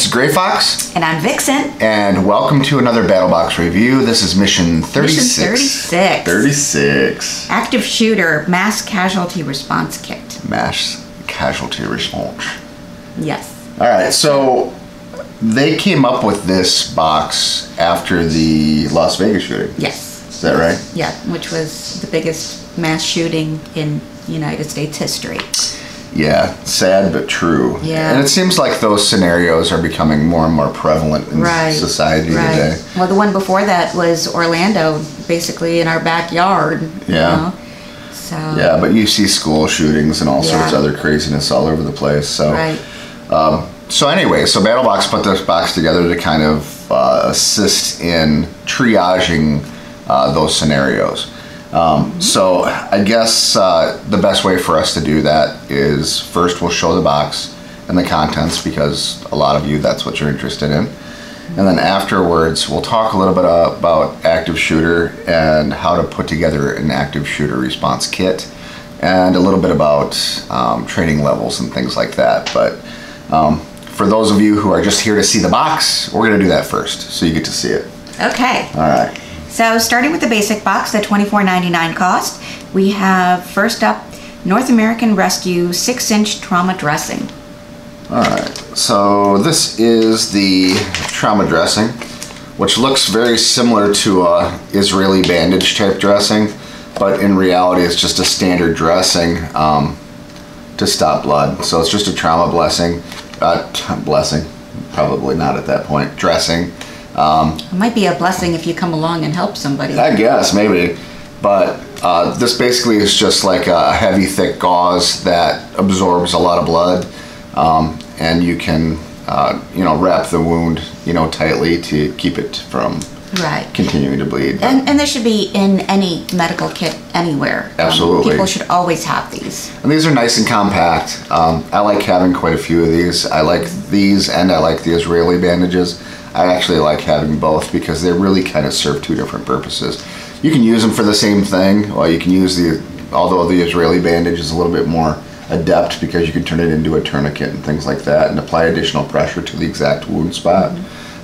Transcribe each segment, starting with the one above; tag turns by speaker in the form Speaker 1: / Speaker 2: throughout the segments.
Speaker 1: This is Gray Fox.
Speaker 2: And I'm Vixen.
Speaker 1: And welcome to another Battlbox review. This is mission 36.
Speaker 2: Mission 36.
Speaker 1: 36.
Speaker 2: Active shooter, mass casualty response kit.
Speaker 1: Mass casualty response.
Speaker 2: Yes.
Speaker 1: Alright, so they came up with this box after the Las Vegas shooting.
Speaker 2: Yes.
Speaker 1: Is that right?
Speaker 2: Yeah, which was the biggest mass shooting in United States history.
Speaker 1: Yeah, sad but true.
Speaker 2: Yeah.
Speaker 1: And it seems like those scenarios are becoming more and more prevalent in society today.
Speaker 2: Well, the one before that was Orlando, basically in our backyard.
Speaker 1: Yeah.
Speaker 2: You know? So.
Speaker 1: Yeah, but you see school shootings and all sorts of other craziness all over the place. So.
Speaker 2: Right.
Speaker 1: So anyway, so Battlbox put this box together to kind of assist in triaging those scenarios. So I guess the best way for us to do that is first we'll show the box and the contents, because a lot of you, that's what you're interested in. And then afterwards we'll talk a little bit about active shooter and how to put together an active shooter response kit, and a little bit about training levels and things like that. But for those of you who are just here to see the box, we're going to do that first so you get to see it.
Speaker 2: Okay.
Speaker 1: All right.
Speaker 2: So starting with the basic box, the $24.99 cost, we have first up North American Rescue 6-inch trauma dressing.
Speaker 1: Alright, so this is the trauma dressing, which looks very similar to a Israeli bandage type dressing, but in reality it's just a standard dressing to stop blood. So it's just a trauma blessing, probably not at that point, dressing.
Speaker 2: It might be a blessing if you come along and help somebody.
Speaker 1: I guess, maybe. But this basically is just like a heavy, thick gauze that absorbs a lot of blood. And you can, wrap the wound, tightly to keep it from continuing to bleed.
Speaker 2: And this should be in any medical kit anywhere.
Speaker 1: Absolutely.
Speaker 2: People should always have these.
Speaker 1: And these are nice and compact. I like having quite a few of these. I like these and I like the Israeli bandages. I actually like having both because they really kind of serve two different purposes. You can use them for the same thing, or you can use although the Israeli bandage is a little bit more adept because you can turn it into a tourniquet and things like that and apply additional pressure to the exact wound spot.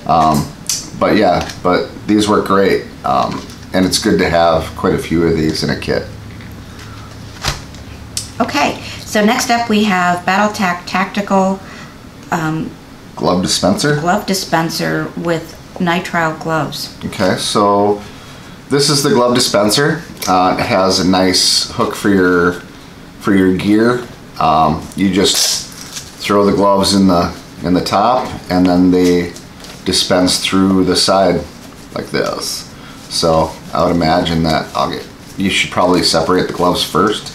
Speaker 1: But these work great, and it's good to have quite a few of these in a kit. Okay,
Speaker 2: so next up we have BattleTac Tactical
Speaker 1: Glove dispenser?
Speaker 2: Glove dispenser with nitrile gloves.
Speaker 1: Okay, so this is the glove dispenser. It has a nice hook for your gear. You just throw the gloves in the top, and then they dispense through the side like this. So I would imagine that you should probably separate the gloves first.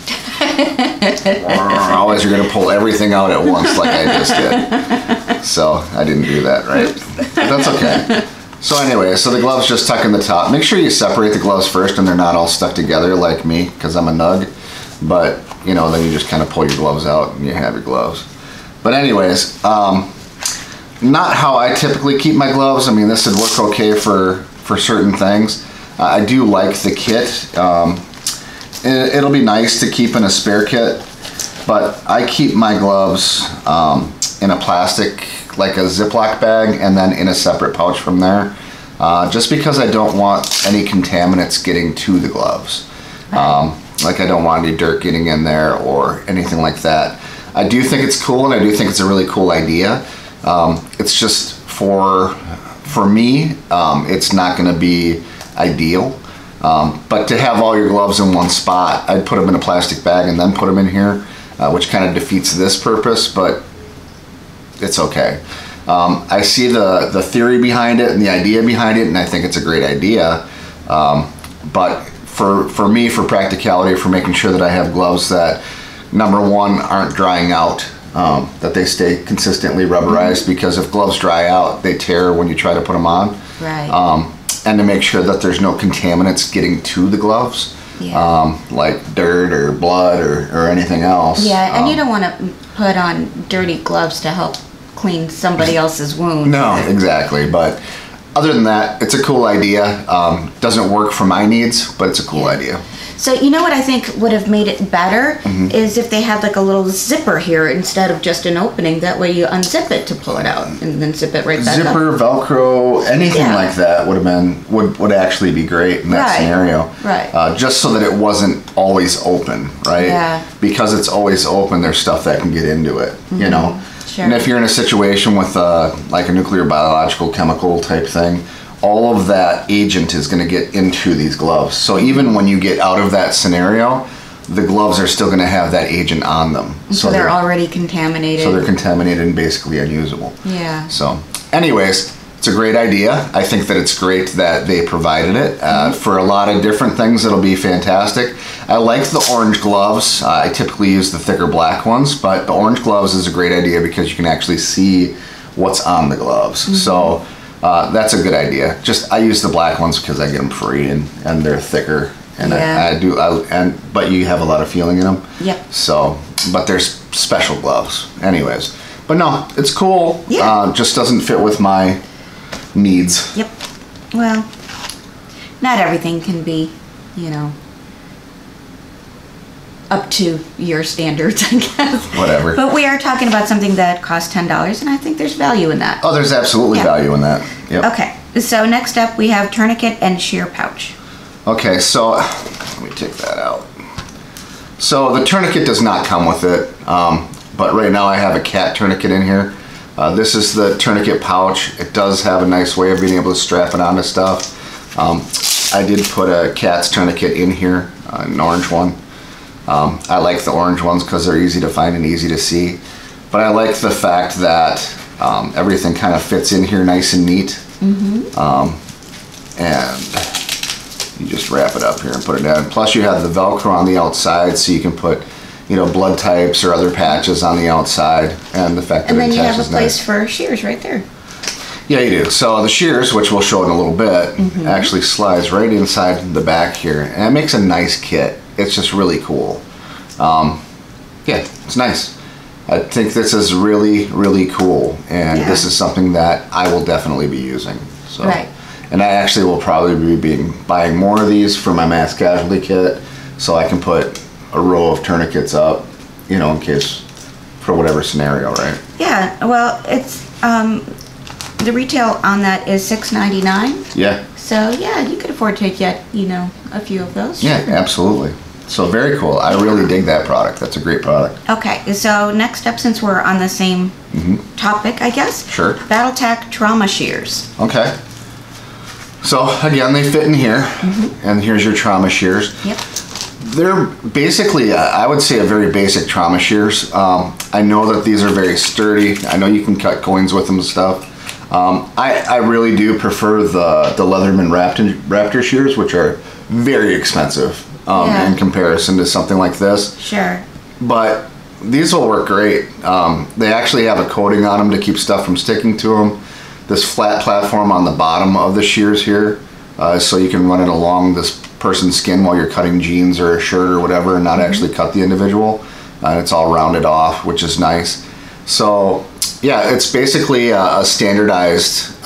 Speaker 1: Otherwise you're going to pull everything out at once like I just did. So I didn't do that, right? But that's okay. So anyway, so the gloves just tuck in the top. Make sure you separate the gloves first and they're not all stuck together like me, because I'm a nug. But, then you just kind of pull your gloves out and you have your gloves. But anyways, not how I typically keep my gloves. I mean, this would work okay for certain things. I do like the kit. It'll be nice to keep in a spare kit, but I keep my gloves in a plastic, like a Ziploc bag, and then in a separate pouch from there, just because I don't want any contaminants getting to the gloves. Like I don't want any dirt getting in there or anything like that. I do think it's cool, and I do think it's a really cool idea. It's just for me, it's not going to be ideal. But to have all your gloves in one spot, I'd put them in a plastic bag and then put them in here, which kind of defeats this purpose, but it's okay. I see the theory behind it and the idea behind it, and I think it's a great idea. But for me, for practicality, for making sure that I have gloves that, number one, aren't drying out, that they stay consistently rubberized, because if gloves dry out, they tear when you try to put them on.
Speaker 2: Right.
Speaker 1: And to make sure that there's no contaminants getting to the gloves, like dirt or blood or anything else.
Speaker 2: Yeah, and you don't want to put on dirty gloves to help clean somebody else's wound.
Speaker 1: No, exactly. But other than that, it's a cool idea. Doesn't work for my needs, but it's a cool idea.
Speaker 2: So you know what I think would have made it better is if they had like a little zipper here instead of just an opening. That way you unzip it to pull it out and then zip it right back up.
Speaker 1: Zipper, Velcro, anything like that would have been would actually be great in that scenario.
Speaker 2: Right.
Speaker 1: Just so that it wasn't always open, right?
Speaker 2: Yeah.
Speaker 1: Because it's always open, there's stuff that can get into it, you know.
Speaker 2: Sure.
Speaker 1: And if you're in a situation with like a nuclear, biological, chemical type thing, all of that agent is going to get into these gloves. So even when you get out of that scenario, the gloves are still going to have that agent on them.
Speaker 2: So they're already contaminated.
Speaker 1: So they're contaminated and basically unusable.
Speaker 2: Yeah.
Speaker 1: So anyways, it's a great idea. I think that it's great that they provided it. For a lot of different things, it'll be fantastic. I like the orange gloves. I typically use the thicker black ones, but the orange gloves is a great idea because you can actually see what's on the gloves. So that's a good idea. I use the black ones because I get them free and they're thicker. And but you have a lot of feeling in them.
Speaker 2: Yep.
Speaker 1: So, but there's special gloves anyways. But no, it's cool.
Speaker 2: Yeah.
Speaker 1: Just doesn't fit with my needs.
Speaker 2: Yep. Well, not everything can be, you know, up to your standards, I guess.
Speaker 1: Whatever.
Speaker 2: But we are talking about something that costs $10, and I think there's value in that.
Speaker 1: Oh, there's absolutely value in that. Yep.
Speaker 2: Okay. So next up, we have tourniquet and shear pouch.
Speaker 1: Okay, so let me take that out. So the tourniquet does not come with it, but right now I have a cat tourniquet in here. This is the tourniquet pouch. It does have a nice way of being able to strap it onto stuff. I did put a cat's tourniquet in here, an orange one. I like the orange ones because they're easy to find and easy to see. But I like the fact that everything kind of fits in here nice and neat. And you just wrap it up here and put it down. Plus you have the Velcro on the outside, so you can put, you know, blood types or other patches on the outside, and the fact that it attaches nice.
Speaker 2: And then you have a place for shears right there.
Speaker 1: Yeah, you do. So the shears, which we'll show in a little bit, actually slides right inside the back here, and it makes a nice kit. It's just really cool. Yeah, it's nice. I think this is really, really cool, and this is something that I will definitely be using. So.
Speaker 2: Right.
Speaker 1: And I actually will probably be buying more of these for my mass casualty kit, so I can put a row of tourniquets up, you know, in case, for whatever scenario, right?
Speaker 2: Yeah, well, it's, the retail on that is $6.99.
Speaker 1: Yeah.
Speaker 2: So, yeah, you could afford to get, you know, a few of those.
Speaker 1: Yeah, absolutely. So very cool. I really dig that product. That's a great product.
Speaker 2: Okay, so next up, since we're on the same topic, I guess.
Speaker 1: Sure.
Speaker 2: Battletac trauma shears.
Speaker 1: Okay. So again, they fit in here, and here's your trauma shears.
Speaker 2: Yep.
Speaker 1: They're basically, I would say, a very basic trauma shears. I know that these are very sturdy. I know you can cut coins with them and stuff. I really do prefer the Leatherman Raptor shears, which are very expensive in comparison to something like this.
Speaker 2: Sure.
Speaker 1: But these will work great. They actually have a coating on them to keep stuff from sticking to them. This flat platform on the bottom of the shears here, so you can run it along this person's skin while you're cutting jeans or a shirt or whatever, and not actually cut the individual. And it's all rounded off, which is nice. So yeah, it's basically a standardized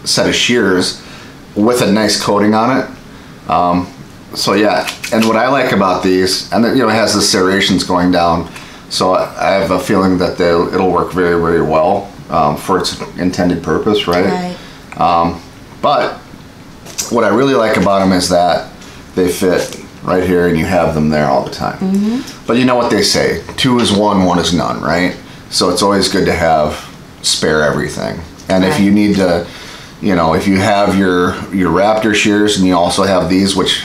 Speaker 1: set of shears with a nice coating on it. So yeah, and what I like about these, and you know, it has the serrations going down, so I have a feeling that it'll work very, very well for its intended purpose, right? But what I really like about them is that they fit right here, and you have them there all the time. But you know what they say, 2 is 1, 1 is none, right? So it's always good to have spare everything. And if you need to, you know, if you have your Raptor shears and you also have these, which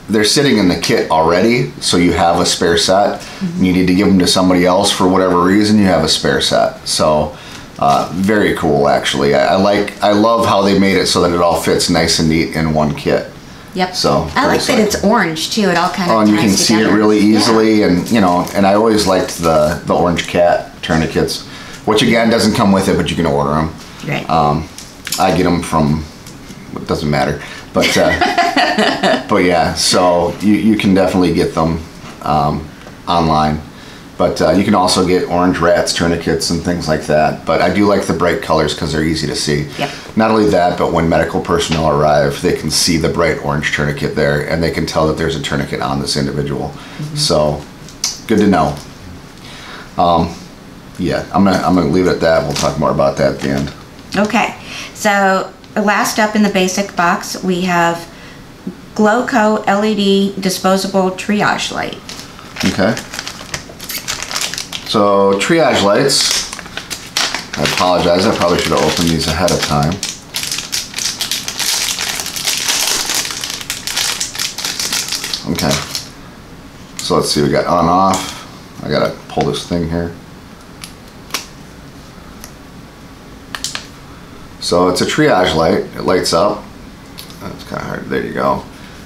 Speaker 1: they're sitting in the kit already, so you have a spare set, and you need to give them to somebody else for whatever reason, you have a spare set. So very cool, actually. I love how they made it so that it all fits nice and neat in one kit.
Speaker 2: Yep.
Speaker 1: So
Speaker 2: I like that it's orange too. It all kind of
Speaker 1: and you can
Speaker 2: ties
Speaker 1: see
Speaker 2: together.
Speaker 1: it really easily, and you know, and I always liked the orange cat tourniquets, which again doesn't come with it, but you can order them.
Speaker 2: Right.
Speaker 1: I get them from, it doesn't matter, but but yeah, so you can definitely get them online. But you can also get orange rats tourniquets and things like that. But I do like the bright colors because they're easy to see.
Speaker 2: Yep.
Speaker 1: Not only that, but when medical personnel arrive, they can see the bright orange tourniquet there, and they can tell that there's a tourniquet on this individual. So, good to know. Yeah, I'm gonna leave it at that. We'll talk more about that at the end.
Speaker 2: Okay, so last up in the basic box, we have Glowco LED disposable triage light.
Speaker 1: Okay. So triage lights, I apologize, I probably should have opened these ahead of time. Okay, so let's see, we got on off. I gotta pull this thing here. So it's a triage light, it lights up. That's kind of hard, there you go.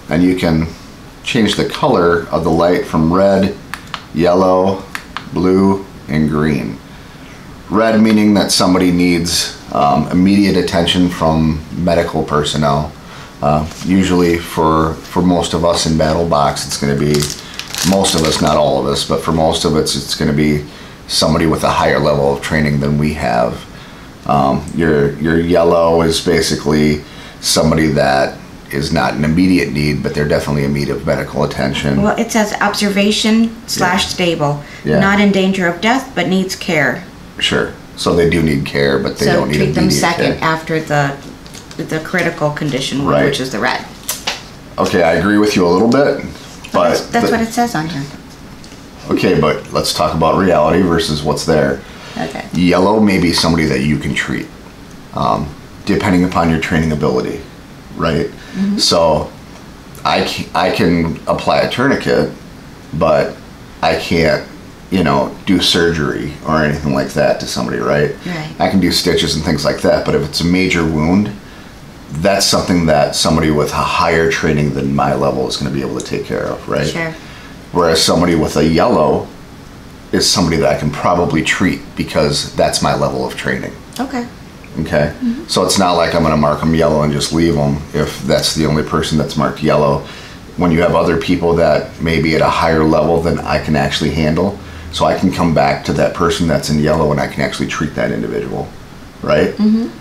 Speaker 1: And you can change the color of the light from red, yellow, blue, and green. Red meaning that somebody needs immediate attention from medical personnel. Usually for most of us in Battlebox, it's going to be, most of us, not all of us, but for most of us, it's going to be somebody with a higher level of training than we have. Your yellow is basically somebody that is not an immediate need, but they're definitely in need of medical attention.
Speaker 2: Well, it says observation / stable.
Speaker 1: Yeah.
Speaker 2: Not in danger of death, but needs care.
Speaker 1: Sure. So they do need care, but they don't need
Speaker 2: treat them
Speaker 1: immediate
Speaker 2: second
Speaker 1: care.
Speaker 2: after the critical condition,
Speaker 1: Right.
Speaker 2: which is the red.
Speaker 1: Okay, I agree with you a little bit, but
Speaker 2: That's what it says on here.
Speaker 1: okay, but let's talk about reality versus what's there.
Speaker 2: Okay.
Speaker 1: Yellow may be somebody that you can treat, depending upon your training ability, right? So I can apply a tourniquet, but I can't, do surgery or anything like that to somebody, right?
Speaker 2: Right.
Speaker 1: I can do stitches and things like that, but if it's a major wound, that's something that somebody with a higher training than my level is going to be able to take care of, right?
Speaker 2: Sure.
Speaker 1: Whereas somebody with a yellow is somebody that I can probably treat because that's my level of training.
Speaker 2: Okay.
Speaker 1: Okay? So it's not like I'm going to mark them yellow and just leave them if that's the only person that's marked yellow. When you have other people that may be at a higher level than I can actually handle, so I can come back to that person that's in yellow and I can actually treat that individual, right?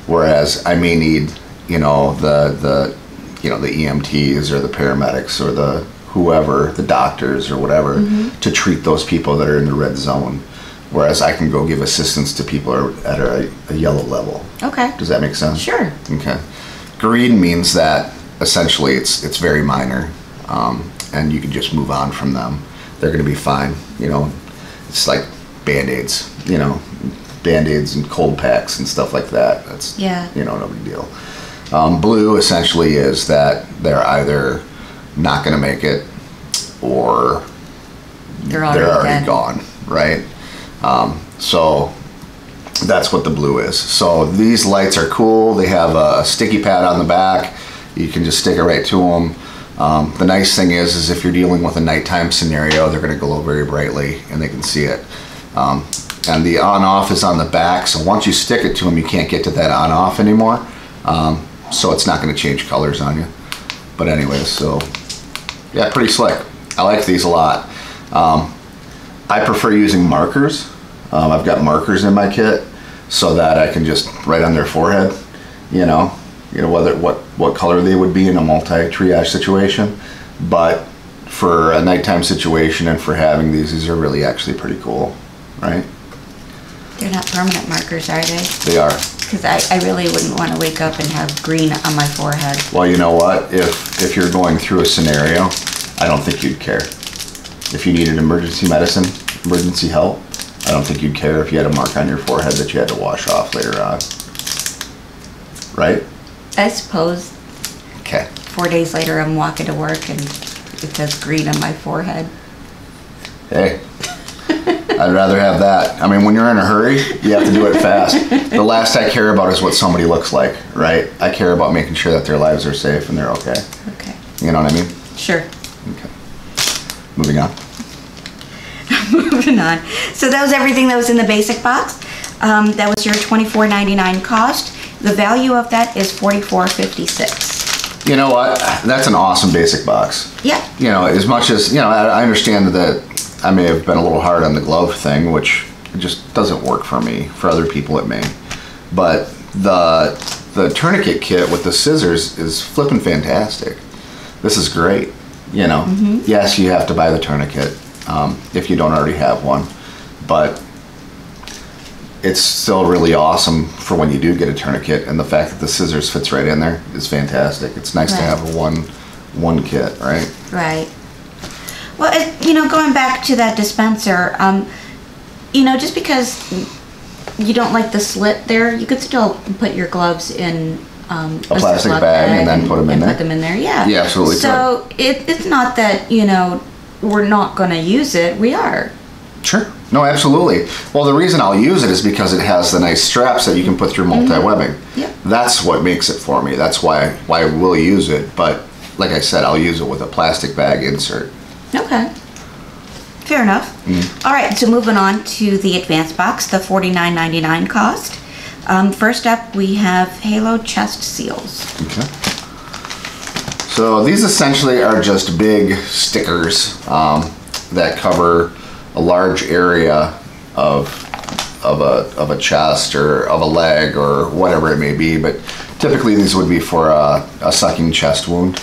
Speaker 1: Whereas I may need, the EMTs or the paramedics or the whoever, the doctors or whatever, to treat those people that are in the red zone. Whereas I can go give assistance to people at a yellow level.
Speaker 2: Okay.
Speaker 1: Does that make sense?
Speaker 2: Sure.
Speaker 1: Okay. Green means that essentially it's very minor, and you can just move on from them. They're going to be fine. It's like Band-Aids. Band-Aids and cold packs and stuff like that. That's no big deal. Blue essentially is that they're either not going to make it or
Speaker 2: They're already
Speaker 1: gone, right? So that's what the blue is. So these lights are cool. They have a sticky pad on the back. You can just stick it right to them. The nice thing is if you're dealing with a nighttime scenario, they're going to glow very brightly and they can see it. And the on-off is on the back. So once you stick it to them, you can't get to that on-off anymore. So it's not going to change colors on you. But anyways, so yeah, pretty slick. I like these a lot. I prefer using markers. I've got markers in my kit so that I can just write on their forehead, whether what color they would be in a multi-triage situation. But for a nighttime situation and for having these are really actually pretty cool, right?
Speaker 2: They're not permanent markers, are they?
Speaker 1: They are.
Speaker 2: Because I really wouldn't want to wake up and have green on my forehead.
Speaker 1: Well, you know what? If you're going through a scenario, I don't think you'd care. If you needed emergency medicine, emergency help, I don't think you'd care if you had a mark on your forehead that you had to wash off later on. Right?
Speaker 2: I suppose.
Speaker 1: Okay.
Speaker 2: 4 days later, I'm walking to work and it says green on my forehead.
Speaker 1: Hey, I'd rather have that. I mean, when you're in a hurry, you have to do it fast. The last I care about is what somebody looks like, right? I care about making sure that their lives are safe and they're okay.
Speaker 2: Okay.
Speaker 1: You know what I mean?
Speaker 2: Sure.
Speaker 1: Okay. Moving on.
Speaker 2: Moving on. So that was everything that was in the basic box. That was your $24.99 cost. The value of that is $44.56.
Speaker 1: You know what? That's an awesome basic box.
Speaker 2: Yeah.
Speaker 1: As much as, I understand that I may have been a little hard on the glove thing, which just doesn't work for me. For other people it may. But the tourniquet kit with the scissors is flipping fantastic. This is great. You know, yes, you have to buy the tourniquet if you don't already have one, but it's still really awesome for when you do get a tourniquet, and the fact that the scissors fits right in there is fantastic. It's nice to have one kit, right?
Speaker 2: Right. Well, you know, going back to that dispenser, you know, just because you don't like the slit there, you could still put your gloves in a
Speaker 1: plastic bag and then put them in there.
Speaker 2: Put them in there, yeah.
Speaker 1: Yeah, absolutely.
Speaker 2: So it's not that, you know, we're not going to use it. We are.
Speaker 1: Sure. No, absolutely. Well, the reason I'll use it is because it has the nice straps that you can put through multi-webbing.
Speaker 2: Yep.
Speaker 1: That's what makes it for me. That's why I will use it. But like I said, I'll use it with a plastic bag insert.
Speaker 2: Okay. Fair enough. All right, so moving on to the advanced box, the $49.99 cost. First up, we have Halo chest seals.
Speaker 1: Okay. So these essentially are just big stickers that cover a large area of a chest or of a leg or whatever it may be. But typically these would be for a sucking chest wound,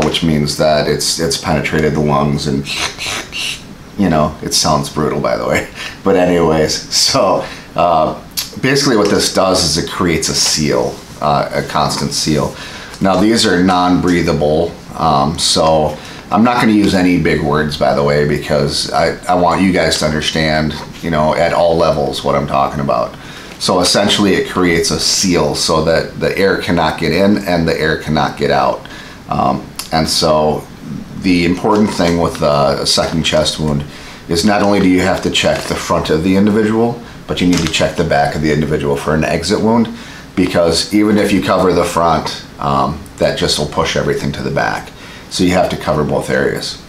Speaker 1: which means that it's penetrated the lungs and, you know, it sounds brutal, by the way. But anyways, so basically what this does is it creates a seal, a constant seal. Now these are non-breathable, so I'm not going to use any big words, by the way, because I want you guys to understand, you know, at all levels what I'm talking about. So essentially it creates a seal so that the air cannot get in and the air cannot get out. And so the important thing with a sucking chest wound is not only do you have to check the front of the individual, but you need to check the back of the individual for an exit wound, because even if you cover the front, that just will push everything to the back. So you have to cover both areas.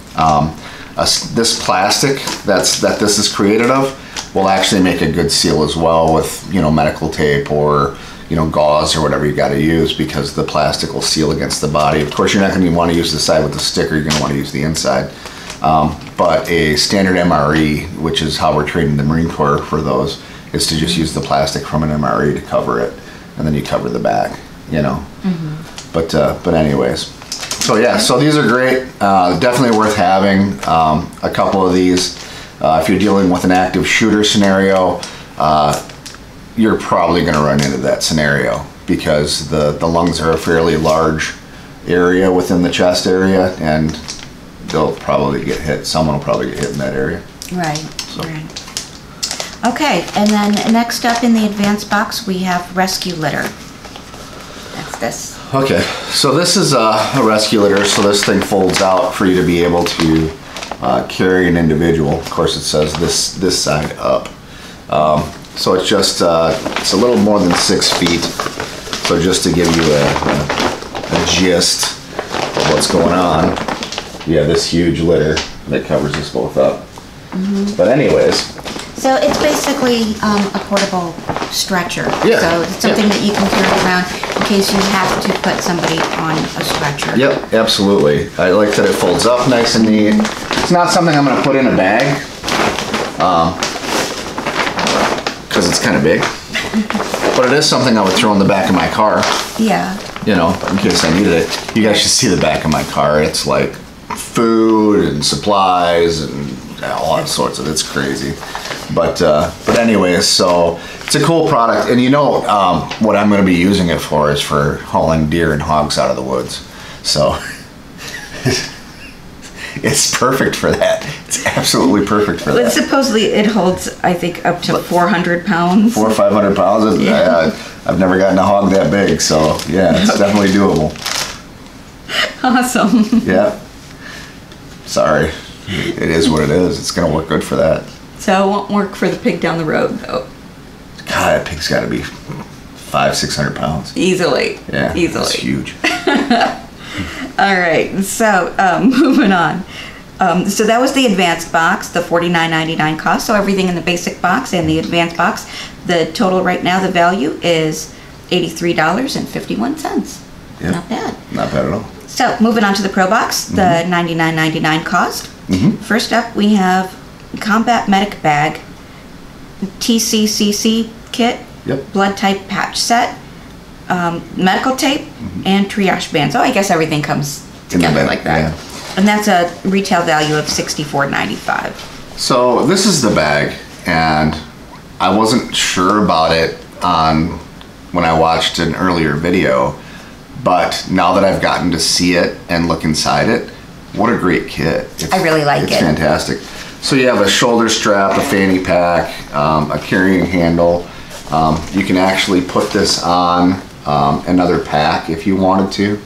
Speaker 1: This plastic that this is created of will actually make a good seal as well with, you know, medical tape or, you know, gauze or whatever you got to use, because the plastic will seal against the body. Of course, you're not going to want to use the side with the sticker. You're going to want to use the inside. But a standard MRE, which is how we're training the Marine Corps for those, is to just use the plastic from an MRE to cover it, and then you cover the back, you know. But anyways, so yeah, so these are great. Definitely worth having a couple of these. If you're dealing with an active shooter scenario, you're probably going to run into that scenario, because the lungs are a fairly large area within the chest area, and they'll probably get hit. Someone will probably get hit in that area.
Speaker 2: Right, right. Okay, and then next up in the advanced box, we have rescue litter. That's this.
Speaker 1: Okay, so this is a rescue litter. So this thing folds out for you to be able to carry an individual. Of course, it says this side up. So it's just it's a little more than 6 feet. So just to give you a gist of what's going on, you have this huge litter that covers us both up. But anyways.
Speaker 2: So it's basically a portable stretcher.
Speaker 1: Yeah.
Speaker 2: So it's something that you can carry around in case you have to put somebody on a stretcher.
Speaker 1: Yep, absolutely. I like that it folds up nice and neat. It's not something I'm going to put in a bag, because it's kind of big. But it is something I would throw in the back of my car. Yeah. You know, in case I needed it. You guys should see the back of my car. It's like food and supplies and all sorts of, it's crazy. But anyways, so it's a cool product, and you know what I'm going to be using it for is for hauling deer and hogs out of the woods. So it's perfect for that. It's absolutely perfect for that.
Speaker 2: Supposedly it holds, I think, up to 400 pounds.
Speaker 1: 400 or 500 pounds. Yeah. I've never gotten a hog that big, so yeah, it's definitely doable.
Speaker 2: Awesome.
Speaker 1: Yeah. Sorry. It is what it is. It's going to work good for that.
Speaker 2: So it won't work for the pig down the road, though.
Speaker 1: God, that pig's got to be 500-600 pounds.
Speaker 2: Easily.
Speaker 1: Yeah.
Speaker 2: Easily.
Speaker 1: It's huge.
Speaker 2: All right. So moving on. So that was the advanced box, the $49.99 cost. So everything in the basic box and the advanced box. The total right now, the value is $83.51. Yep. Not bad.
Speaker 1: Not bad at all.
Speaker 2: So moving on to the Pro Box, the $99.99 cost. First up, we have combat medic bag, TCCC kit,
Speaker 1: Yep.
Speaker 2: blood type patch set, medical tape, and triage bands. Oh, I guess everything comes together like that.
Speaker 1: Yeah.
Speaker 2: And that's a retail value of $64.95.
Speaker 1: So this is the bag, and I wasn't sure about it when I watched an earlier video, but now that I've gotten to see it and look inside it, what a great kit.
Speaker 2: I really like it.
Speaker 1: It's fantastic. So you have a shoulder strap, a fanny pack, a carrying handle. You can actually put this on another pack if you wanted to.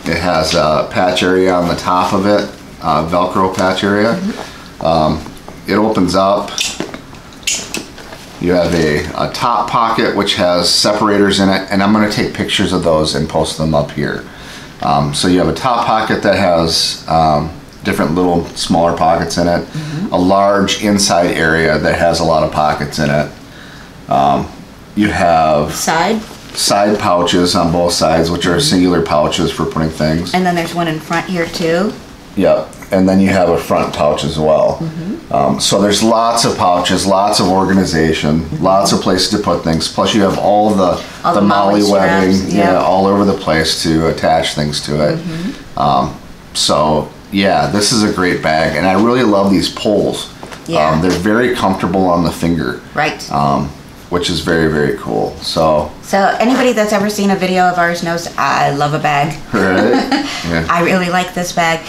Speaker 1: It has a patch area on the top of it, Velcro patch area. It opens up. You have a top pocket which has separators in it, and I'm going to take pictures of those and post them up here. So you have a top pocket that has different little smaller pockets in it, a large inside area that has a lot of pockets in it. You have side pouches on both sides, which are singular pouches for putting things.
Speaker 2: And then there's one in front here too.
Speaker 1: Yep, and then you have a front pouch as well. So there's lots of pouches, lots of organization, lots of places to put things. Plus you have all the MOLLE webbing, all over the place to attach things to it. So yeah, this is a great bag, and I really love these poles.
Speaker 2: Yeah.
Speaker 1: They're very comfortable on the finger.
Speaker 2: Right.
Speaker 1: Which is very, very cool. So
Speaker 2: anybody that's ever seen a video of ours knows I love a bag.
Speaker 1: Right. Yeah.
Speaker 2: I really like this bag.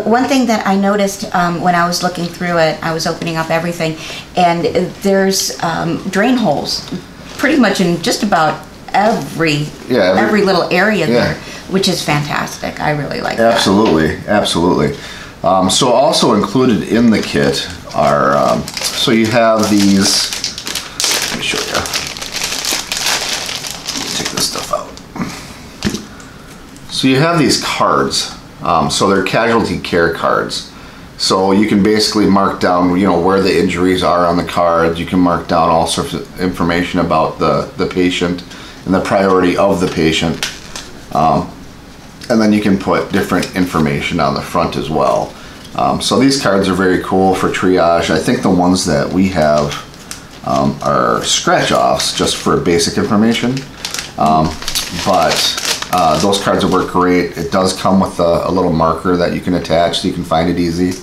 Speaker 2: One thing that I noticed when I was looking through it, I was opening up everything, and there's drain holes pretty much in just about every little area there, which is fantastic. I really like that.
Speaker 1: Absolutely. So also included in the kit are, so you have these. Let me show you. Take this stuff out. So you have these cards. So they're casualty care cards. So you can basically mark down, where the injuries are on the cards. You can mark down all sorts of information about the patient and the priority of the patient. And then you can put different information on the front as well. So these cards are very cool for triage. I think the ones that we have are scratch-offs just for basic information, but those cards will work great. It does come with a little marker that you can attach so you can find it easy,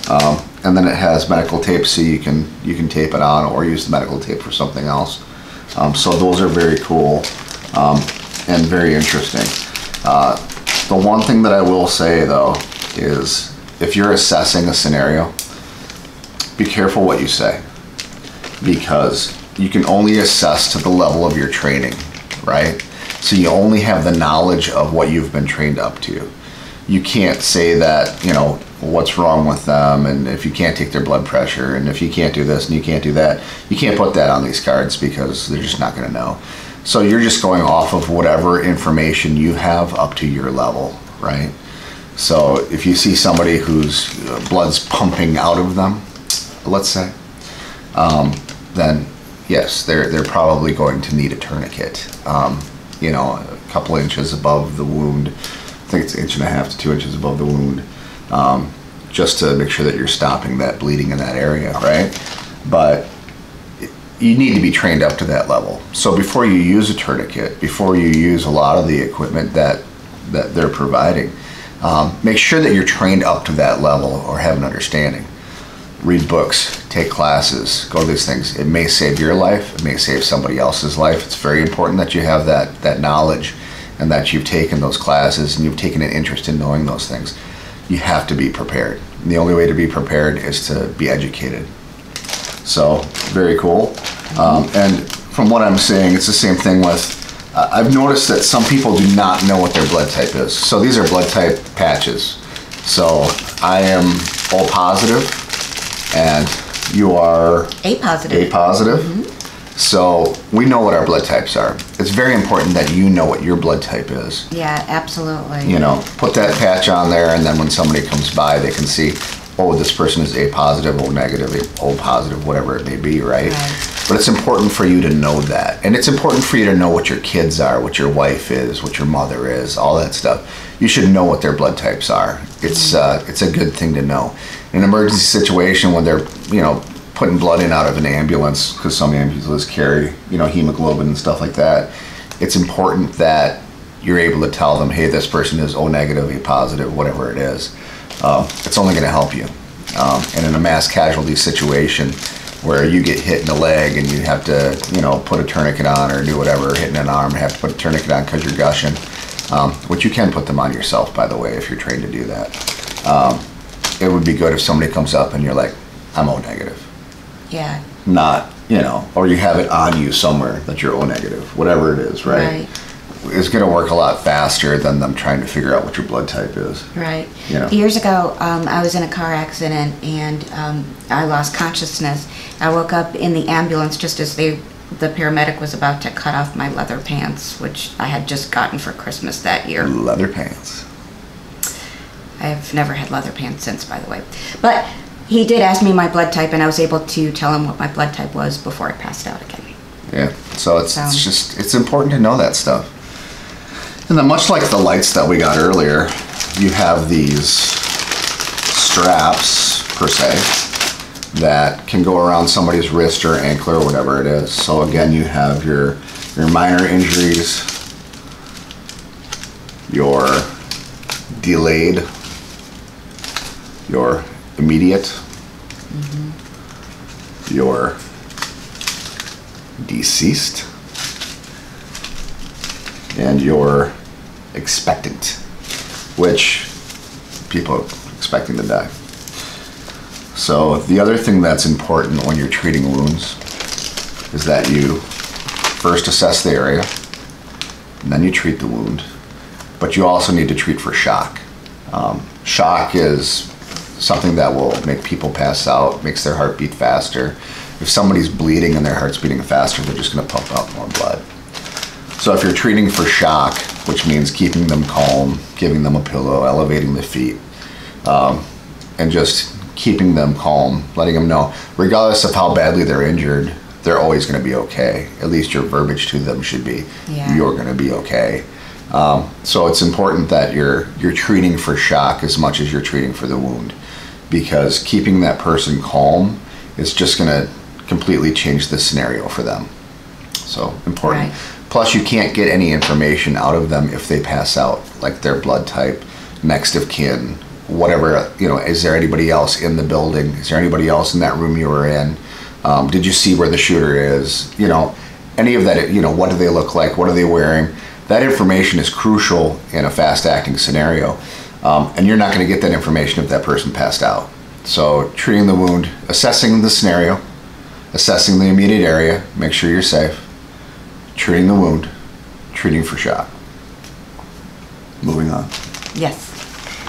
Speaker 1: and then it has medical tape so you can tape it on or use the medical tape for something else. So those are very cool and very interesting. The one thing that I will say though is if you're assessing a scenario, be careful what you say, because you can only assess to the level of your training, right? So you only have the knowledge of what you've been trained up to. You can't say that, what's wrong with them, and if you can't take their blood pressure, and if you can't do this and you can't do that. You can't put that on these cards because they're just not going to know. So you're just going off of whatever information you have up to your level, right? So if you see somebody whose blood's pumping out of them, let's say, then yes, they're probably going to need a tourniquet. A couple inches above the wound. I think it's 1.5 to 2 inches above the wound, just to make sure that you're stopping that bleeding in that area, right? But you need to be trained up to that level. So before you use a tourniquet, before you use a lot of the equipment that they're providing, make sure that you're trained up to that level or have an understanding. Read books, take classes, go to these things. It may save your life, it may save somebody else's life. It's very important that you have that knowledge and that you've taken those classes and you've taken an interest in knowing those things. You have to be prepared. And the only way to be prepared is to be educated. So, very cool. And from what I'm saying, it's the same thing with, I've noticed that some people do not know what their blood type is. So these are blood type patches. So I am O positive, and you are
Speaker 2: A positive.
Speaker 1: A positive. So we know what our blood types are. It's very important that you know what your blood type is.
Speaker 2: Yeah, absolutely.
Speaker 1: Put that patch on there, and then when somebody comes by, they can see, oh, this person is A positive, O negative, O positive, whatever it may be, right? But it's important for you to know that. And it's important for you to know what your kids are, what your wife is, what your mother is, all that stuff. You should know what their blood types are. It's a good thing to know. In an emergency situation when they're, putting blood in out of an ambulance, because some ambulances carry, hemoglobin and stuff like that, it's important that you're able to tell them, hey, this person is O negative, A positive, whatever it is. It's only going to help you. And in a mass casualty situation where you get hit in the leg and you have to, put a tourniquet on or do whatever, hit in an arm, have to put a tourniquet on because you're gushing, which you can put them on yourself, by the way, if you're trained to do that. It would be good if somebody comes up and you're like, I'm O negative.
Speaker 2: Yeah.
Speaker 1: Not, or you have it on you somewhere that you're O negative, whatever it is, right? It's going to work a lot faster than them trying to figure out what your blood type is.
Speaker 2: Right. Years ago, I was in a car accident and I lost consciousness. I woke up in the ambulance just as the paramedic was about to cut off my leather pants, which I had just gotten for Christmas that year.
Speaker 1: Leather pants.
Speaker 2: I've never had leather pants since, by the way. But he did ask me my blood type, and I was able to tell him what my blood type was before I passed out again.
Speaker 1: Yeah, so it's important to know that stuff. And then much like the lights that we got earlier, you have these straps, per se, that can go around somebody's wrist or ankle or whatever it is. So again, you have your minor injuries, your delayed, your immediate, your deceased, and your expectant, which people are expecting to die. So the other thing that's important when you're treating wounds is that you first assess the area, and then you treat the wound, but you also need to treat for shock. Shock is something that will make people pass out, makes their heart beat faster. If somebody's bleeding and their heart's beating faster, they're just going to pump out more blood. So if you're treating for shock, which means keeping them calm, giving them a pillow, elevating the feet, and just keeping them calm, letting them know, regardless of how badly they're injured, they're always going to be okay. At least your verbiage to them should be, you're going to be okay. So it's important that you're treating for shock as much as you're treating for the wound, because keeping that person calm is just going to completely change the scenario for them. So important. Right. Plus, you can't get any information out of them if they pass out, like their blood type, next of kin, whatever, is there anybody else in the building? Is there anybody else in that room you were in? Did you see where the shooter is? Any of that, what do they look like? What are they wearing? That information is crucial in a fast-acting scenario, and you're not going to get that information if that person passed out. So treating the wound, assessing the scenario, assessing the immediate area, make sure you're safe, treating the wound, treating for shock. Moving on.
Speaker 2: Yes.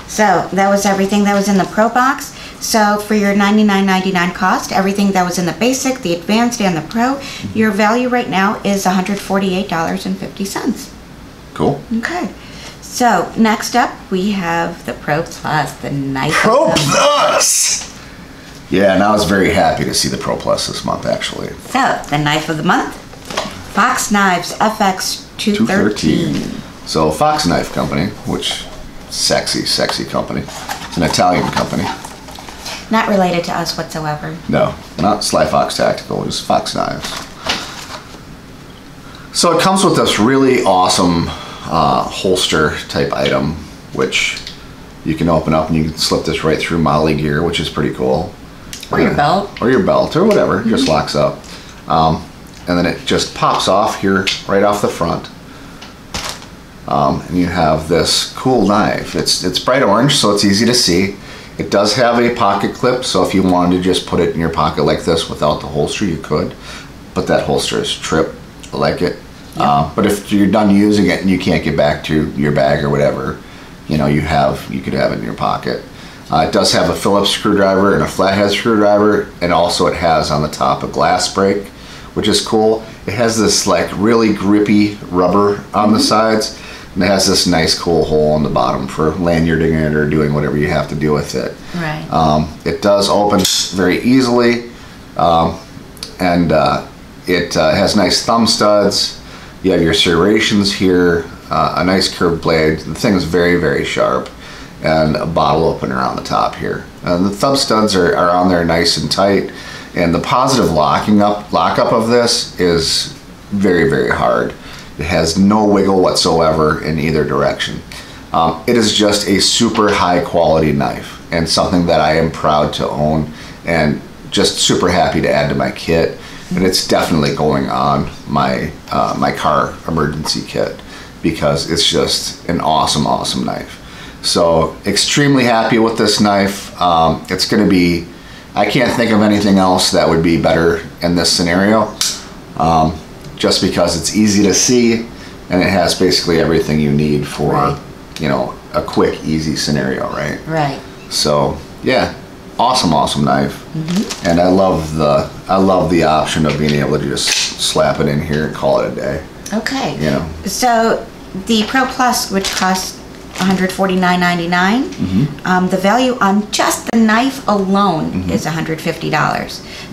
Speaker 2: So that was everything that was in the Pro Box. So for your $99.99 cost, everything that was in the Basic, the Advanced, and the Pro, your value right now is $148.50.
Speaker 1: Cool.
Speaker 2: Okay. So next up, we have the Pro Plus, the knife.
Speaker 1: Pro Plus! Yeah, and I was very happy to see the Pro Plus this month, actually.
Speaker 2: So, the knife of the month, Fox Knives FX 213.
Speaker 1: So Fox Knife Company, which sexy company. It's an Italian company.
Speaker 2: Not related to us whatsoever.
Speaker 1: No, not Sly Fox Tactical, just Fox Knives. So it comes with this really awesome holster type item, which you can open up and you can slip this right through Molly gear, which is pretty cool.
Speaker 2: Or your belt.
Speaker 1: Or your belt, or whatever, just locks up. And then it just pops off here, right off the front. And you have this cool knife. It's bright orange, so it's easy to see. It does have a pocket clip, so if you wanted to just put it in your pocket like this without the holster, you could. But that holster is trip. I like it. Yep. But if you're done using it and you can't get back to your bag or whatever, you could have it in your pocket. It does have a Phillips screwdriver and a flathead screwdriver, and also it has on the top a glass break, which is cool. It has this like really grippy rubber on the sides, and it has this nice cool hole on the bottom for lanyarding it or doing whatever you have to do with it.
Speaker 2: Right.
Speaker 1: It does open very easily, and it has nice thumb studs. You have your serrations here, a nice curved blade. The thing is very, very sharp, and a bottle opener on the top here. The thumb studs are on there nice and tight, and the positive lockup of this is very, very hard. It has no wiggle whatsoever in either direction. It is just a super high quality knife and something that I am proud to own and just super happy to add to my kit. And it's definitely going on my my car emergency kit because it's just an awesome, awesome knife. So extremely happy with this knife. It's going to be, I can't think of anything else that would be better in this scenario, just because it's easy to see and it has basically everything you need for,
Speaker 2: right,
Speaker 1: you know, a quick, easy scenario, right?
Speaker 2: Right.
Speaker 1: So yeah, awesome, awesome knife. And I love the option of being able to just slap it in here and call it a day.
Speaker 2: Okay.
Speaker 1: You know.
Speaker 2: So the Pro Plus, which costs $149.99, the value on just the knife alone is $150.
Speaker 1: Yeah.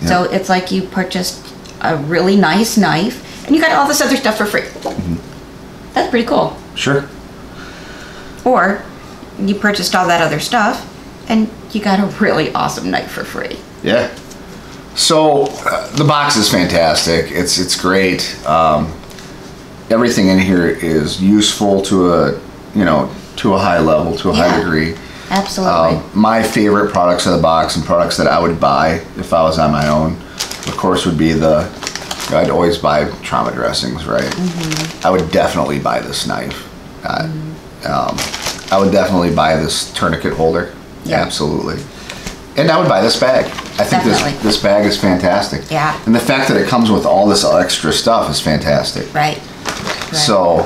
Speaker 2: So it's like you purchased a really nice knife and you got all this other stuff for free. That's pretty cool.
Speaker 1: Sure.
Speaker 2: Or you purchased all that other stuff and you got a really awesome knife for free.
Speaker 1: Yeah. So the box is fantastic. It's great. Everything in here is useful to a high level, to a high degree.
Speaker 2: Absolutely.
Speaker 1: My favorite products in the box and products that I would buy if I was on my own, of course, would be I'd always buy trauma dressings, right? I would definitely buy this knife. I would definitely buy this tourniquet holder.
Speaker 2: Yeah.
Speaker 1: Absolutely. And I would buy this bag. I think this bag is fantastic.
Speaker 2: Yeah.
Speaker 1: And the fact that it comes with all this extra stuff is fantastic.
Speaker 2: Right.
Speaker 1: So,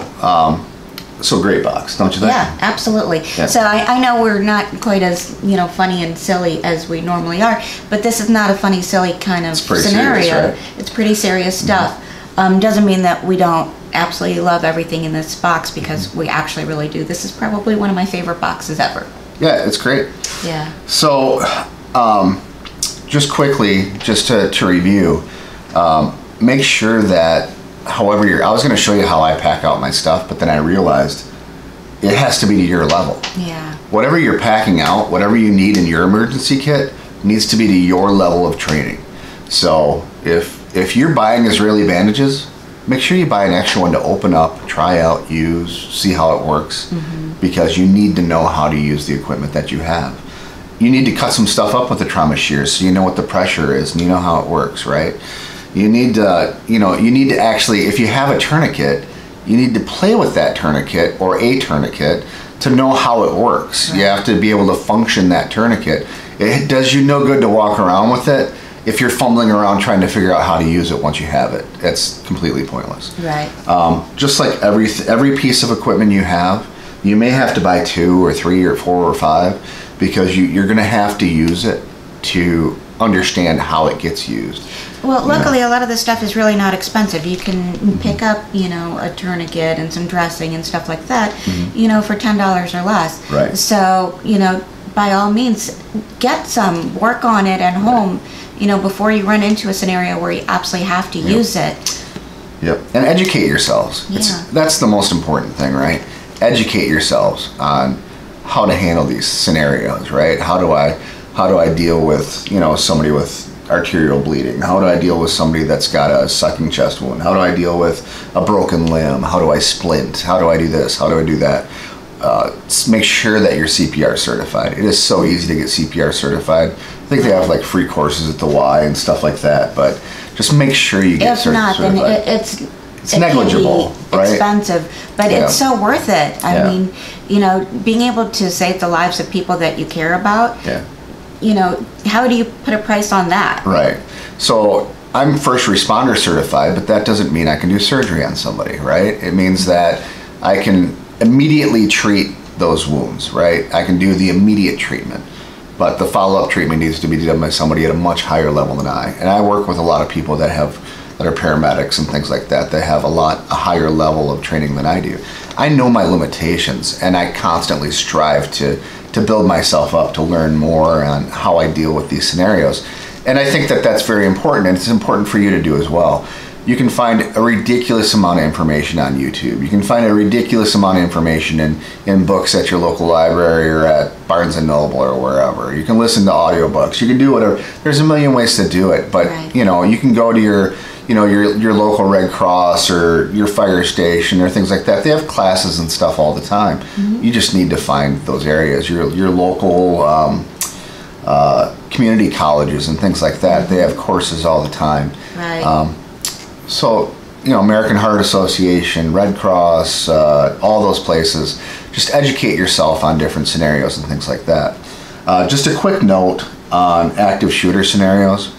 Speaker 1: so great box, don't you think?
Speaker 2: Yeah, absolutely.
Speaker 1: Yeah.
Speaker 2: So I know we're not quite as, funny and silly as we normally are, but this is not a funny, silly kind of scenario.
Speaker 1: Serious, right?
Speaker 2: It's pretty serious stuff. Doesn't mean that we don't absolutely love everything in this box, because we actually really do. This is probably one of my favorite boxes ever.
Speaker 1: Yeah, it's great.
Speaker 2: Yeah.
Speaker 1: So, just quickly, just to review, make sure that I was going to show you how I pack out my stuff, but then I realized it has to be to your level.
Speaker 2: Yeah.
Speaker 1: Whatever you're packing out, whatever you need in your emergency kit, needs to be to your level of training. So if you're buying Israeli bandages, make sure you buy an extra one to open up, try out, use, see how it works, because you need to know how to use the equipment that you have. You need to cut some stuff up with the trauma shears so you know what the pressure is and you know how it works, right? You need to, actually, if you have a tourniquet, you need to play with that tourniquet or a tourniquet to know how it works. Right. You have to be able to function that tourniquet. It does you no good to walk around with it if you're fumbling around trying to figure out how to use it once you have it. It's completely pointless.
Speaker 2: Right.
Speaker 1: Just like every piece of equipment you have, you may have to buy 2 or 3 or 4 or 5 because you're going to have to use it to understand how it gets used.
Speaker 2: Well, luckily, a lot of this stuff is really not expensive. You can pick up, a tourniquet and some dressing and stuff like that, for $10 or less.
Speaker 1: Right.
Speaker 2: So, by all means, get some, work on it at home, before you run into a scenario where you absolutely have to use it.
Speaker 1: Yep. And educate yourselves.
Speaker 2: Yeah.
Speaker 1: That's the most important thing, right? Educate yourselves on how to handle these scenarios, right? How do I deal with, somebody with arterial bleeding? How do I deal with somebody that's got a sucking chest wound? How do I deal with a broken limb? How do I splint? How do I do this? How do I do that? Make sure that you're CPR certified. It is so easy to get CPR certified. I think they have like free courses at the Y and stuff like that, but just make sure you get certified.
Speaker 2: If not, then it's
Speaker 1: negligible, right?
Speaker 2: Expensive, but it's so worth it. I mean, being able to save the lives of people that you care about.
Speaker 1: Yeah.
Speaker 2: How do you put a price on that?
Speaker 1: Right. So I'm first responder certified, but that doesn't mean I can do surgery on somebody, right? It means that I can immediately treat those wounds, right? I can do the immediate treatment, but the follow-up treatment needs to be done by somebody at a much higher level than I. And I work with a lot of people that are paramedics and things like that have a higher level of training than I do. I know my limitations, and I constantly strive to build myself up, to learn more on how I deal with these scenarios. And I think that that's very important, and it's important for you to do as well. You can find a ridiculous amount of information on YouTube. You can find a ridiculous amount of information in books at your local library or at Barnes & Noble or wherever. You can listen to audiobooks. You can do whatever. There's a million ways to do it, but
Speaker 2: Right.
Speaker 1: you can go to your local Red Cross or your fire station or things like that. They have classes and stuff all the time. You just need to find those areas. Your local community colleges and things like that. They have courses all the time.
Speaker 2: Right.
Speaker 1: So, American Heart Association, Red Cross, all those places, just educate yourself on different scenarios and things like that. Just a quick note on active shooter scenarios,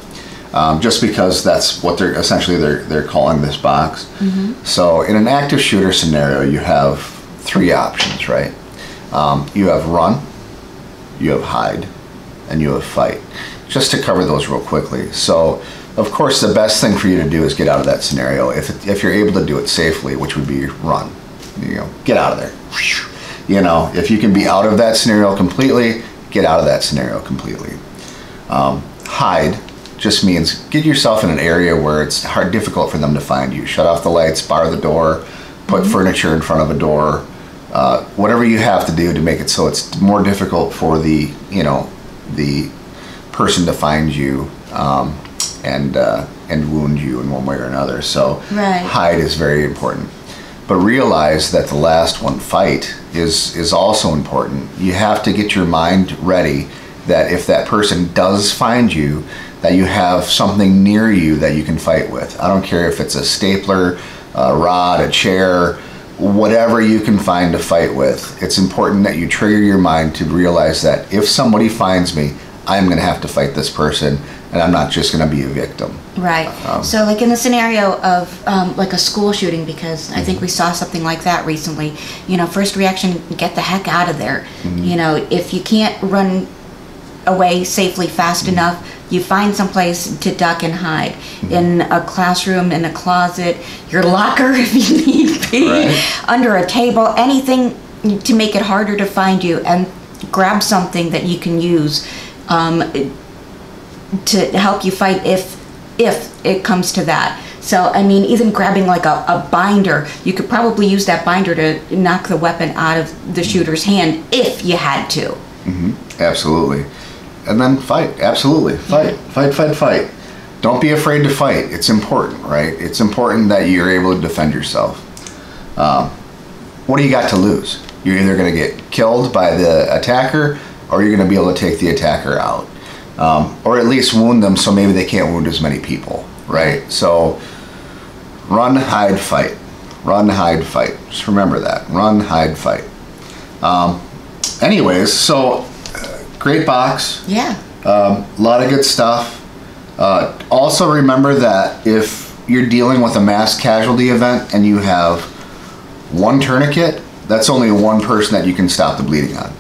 Speaker 1: just because that's what they're calling this box. So in an active shooter scenario, you have 3 options, right? You have run, you have hide, and you have fight. Just to cover those real quickly. So, of course, the best thing for you to do is get out of that scenario. If you're able to do it safely, which would be run, get out of there. If you can be out of that scenario completely, get out of that scenario completely. Hide just means get yourself in an area where it's difficult for them to find you. Shut off the lights, bar the door, put furniture in front of a door, whatever you have to do to make it so it's more difficult for the person to find you. And wound you in one way or another. So
Speaker 2: Right.
Speaker 1: hide is very important. But realize that the last one, fight, is also important. You have to get your mind ready that if that person does find you, that you have something near you that you can fight with. I don't care if it's a stapler, a rod, a chair, whatever you can find to fight with. It's important that you trigger your mind to realize that if somebody finds me, I'm going to have to fight this person, and I'm not just going to be a victim.
Speaker 2: Right. So like in the scenario of like a school shooting, because I think we saw something like that recently, first reaction, get the heck out of there. If you can't run away safely fast enough, you find someplace to duck and hide. In a classroom, in a closet, your locker if you need be,
Speaker 1: Right.
Speaker 2: under a table, anything to make it harder to find you, and grab something that you can use to help you fight if it comes to that. So, even grabbing like a binder, you could probably use that binder to knock the weapon out of the shooter's hand if you had to.
Speaker 1: Absolutely. And then fight. Absolutely. Fight. Fight. Don't be afraid to fight. It's important, right? It's important that you're able to defend yourself. What do you got to lose? You're either going to get killed by the attacker, or you're going to be able to take the attacker out. Or at least wound them so maybe they can't wound as many people, right? So run, hide, fight. Run, hide, fight. Just remember that. Run, hide, fight. Anyways, so great box.
Speaker 2: Yeah.
Speaker 1: A lot of good stuff. Also remember that if you're dealing with a mass casualty event and you have one tourniquet, that's only one person that you can stop the bleeding on.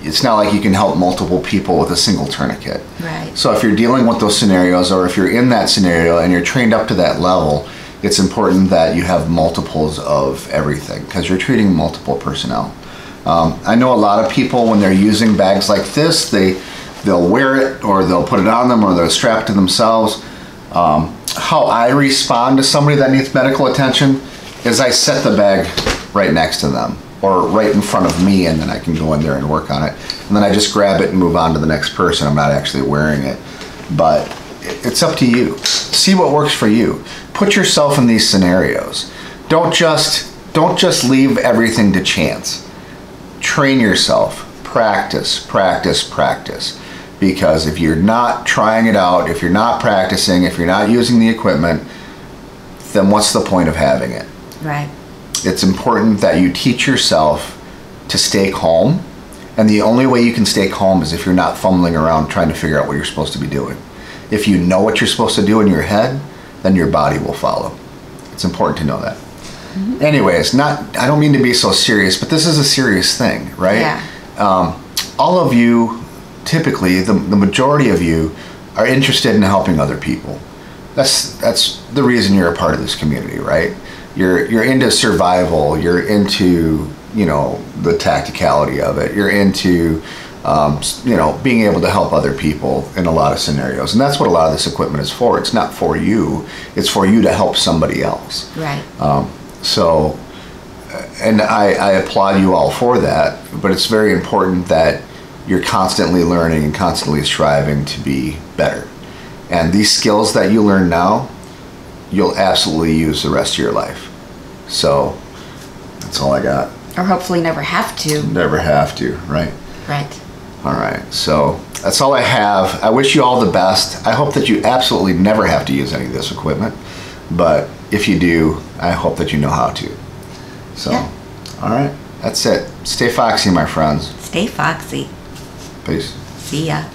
Speaker 1: It's not like you can help multiple people with a single tourniquet.
Speaker 2: Right.
Speaker 1: So if you're dealing with those scenarios, or if you're in that scenario and you're trained up to that level, it's important that you have multiples of everything because you're treating multiple personnel. I know a lot of people, when they're using bags like this, they'll wear it or they'll put it on them or they'll strap it to themselves. How I respond to somebody that needs medical attention is I set the bag right next to them or right in front of me, and then I can go in there and work on it. And then I just grab it and move on to the next person. I'm not actually wearing it. But it's up to you. See what works for you. Put yourself in these scenarios. Don't just leave everything to chance. Train yourself. Practice. Because if you're not trying it out, if you're not practicing, if you're not using the equipment, then what's the point of having it?
Speaker 2: Right.
Speaker 1: It's important that you teach yourself to stay calm, and the only way you can stay calm is if you're not fumbling around trying to figure out what you're supposed to be doing. If you know what you're supposed to do in your head, then your body will follow. It's important to know that. Anyways, I don't mean to be so serious, but this is a serious thing, right?
Speaker 2: Yeah.
Speaker 1: All of you, typically, the majority of you, are interested in helping other people. That's the reason you're a part of this community, right? You're into survival. You're into the tacticality of it. You're into you know, being able to help other people in a lot of scenarios. And that's what a lot of this equipment is for. It's not for you, it's for you to help somebody else.
Speaker 2: Right.
Speaker 1: So, and I applaud you all for that, but it's very important that you're constantly learning and constantly striving to be better. And these skills that you learn now, you'll absolutely use the rest of your life. So, that's all I got.
Speaker 2: Or hopefully never have to.
Speaker 1: Never have to, right?
Speaker 2: Right.
Speaker 1: All right, so that's all I have. I wish you all the best. I hope that you absolutely never have to use any of this equipment, but if you do, I hope that you know how to. So,
Speaker 2: yeah.
Speaker 1: All right, that's it. Stay foxy, my friends.
Speaker 2: Stay foxy.
Speaker 1: Peace.
Speaker 2: See ya.